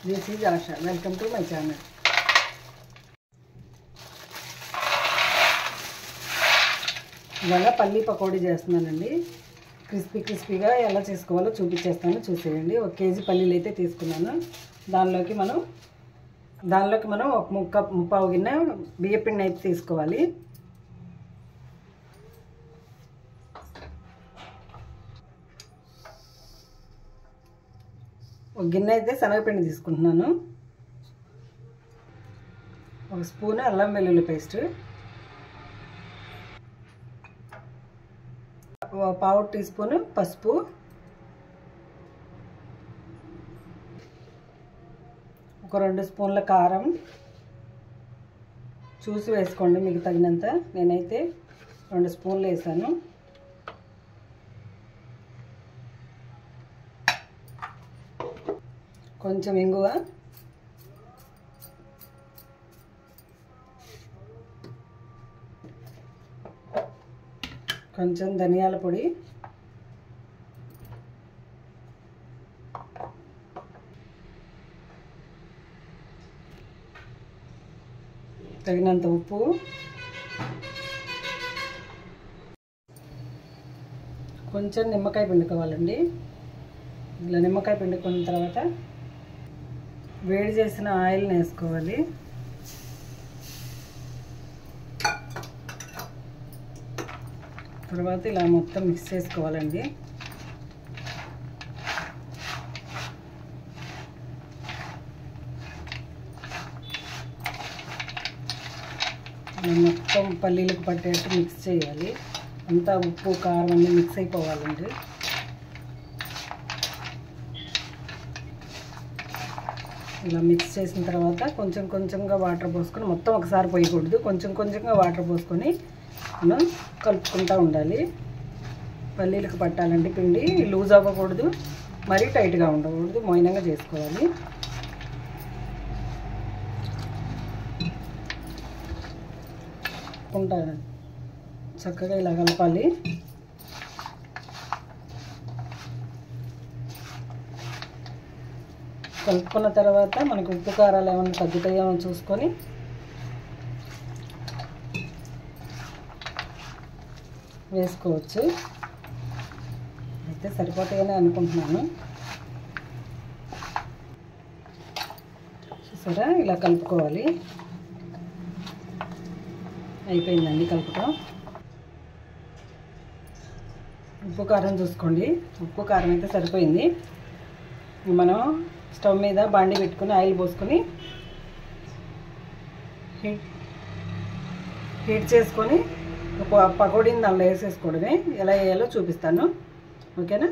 This is ASHA. Welcome to my channel. ఇవాళ పల్లీ పకోడీ చేస్తున్నానండి. క్రిస్పీగా ఎలా చేసుకోవాలో చూపించేస్తాను, చూసేయండి. 1 కేజీ పల్లీలు అయితే తీసుకున్నాను. దానిలోకి మనం ఒక ముప్పావు గిన్నె బియ్యపిండి అయితే తీసుకోవాలి. ఒక గిన్నె అయితే శనగపిండి తీసుకుంటున్నాను. 1 స్పూన్ అల్లం వెల్లుల్లి పేస్ట్, 1/2 టీ స్పూన్ పసుపు, 2 స్పూన్ల కారం చూసి వేసుకోండి మీకు తగినంత. నేనైతే 2 స్పూన్లు వేసాను. కొంచెం ఇంగువ, కొంచెం ధనియాల పొడి, తగినంత ఉప్పు, కొంచెం నిమ్మకాయ పిండుకోవాలండి. ఇలా నిమ్మకాయ పిండుకున్న తర్వాత వేడి చేసిన ఆయిల్ని వేసుకోవాలి. తర్వాత ఇలా మొత్తం మిక్స్ చేసుకోవాలండి. మొత్తం పల్లీలకు పట్టేట్టు మిక్స్ చేయాలి. అంతా ఉప్పు కారం అన్నీ మిక్స్ అయిపోవాలండి. ఇలా మిక్స్ చేసిన తర్వాత కొంచెంగా వాటర్ పోసుకొని, మొత్తం ఒకసారి పోయకూడదు, కొంచెంగా వాటర్ పోసుకొని మనం కలుపుకుంటూ ఉండాలి. పల్లీలకు పట్టాలండి పిండి. లూజ్ అవ్వకూడదు, మరీ టైట్గా ఉండకూడదు, మోయినంగా చేసుకోవాలి. చక్కగా ఇలా కలపాలి. కలుపుకున్న తర్వాత మనకు ఉప్పు కారాలు ఏమైనా తగ్గుతాయేమో చూసుకొని వేసుకోవచ్చు. అయితే సరిపోతాయని అనుకుంటున్నాను. చూసారా, ఇలా కలుపుకోవాలి. అయిపోయిందండి కలుపుతాం. ఉప్పు కారం చూసుకోండి. ఉప్పు కారం అయితే సరిపోయింది. మనం స్టవ్ మీద బాండి పెట్టుకుని ఆయిల్ పోసుకొని హీట్ చేసుకొని పకోడీని దానిలో వేసేసుకోవడమే. ఎలా వేయాలో చూపిస్తాను, ఓకేనా?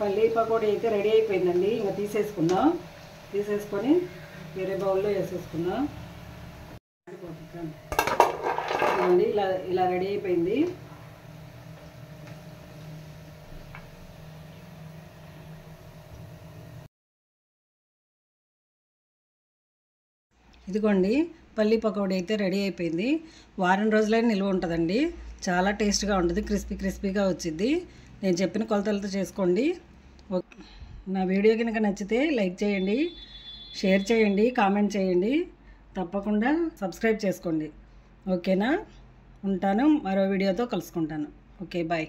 పల్లీ పకోడీ అయితే రెడీ అయిపోయిందండి. ఇంకా తీసేసుకొని వేరే బౌల్లో వేసేసుకుందాం. ఇలా రెడీ అయిపోయింది. ఇదిగోండి, పల్లీ పకోడీ అయితే రెడీ అయిపోయింది. వారం రోజులైనా నిల్వ ఉంటుందండి. చాలా టేస్ట్గా ఉంటుంది, క్రిస్పీగా వచ్చింది. నేను చెప్పిన కొలతలతో చేసుకోండి. నా వీడియో కనుక నచ్చితే లైక్ చేయండి, షేర్ చేయండి, కామెంట్ చేయండి. తప్పకుండా సబ్స్క్రైబ్ చేసుకోండి, ఓకేనా? ఉంటాను, మరో వీడియోతో కలుసుకుంటాను. Okay, bye.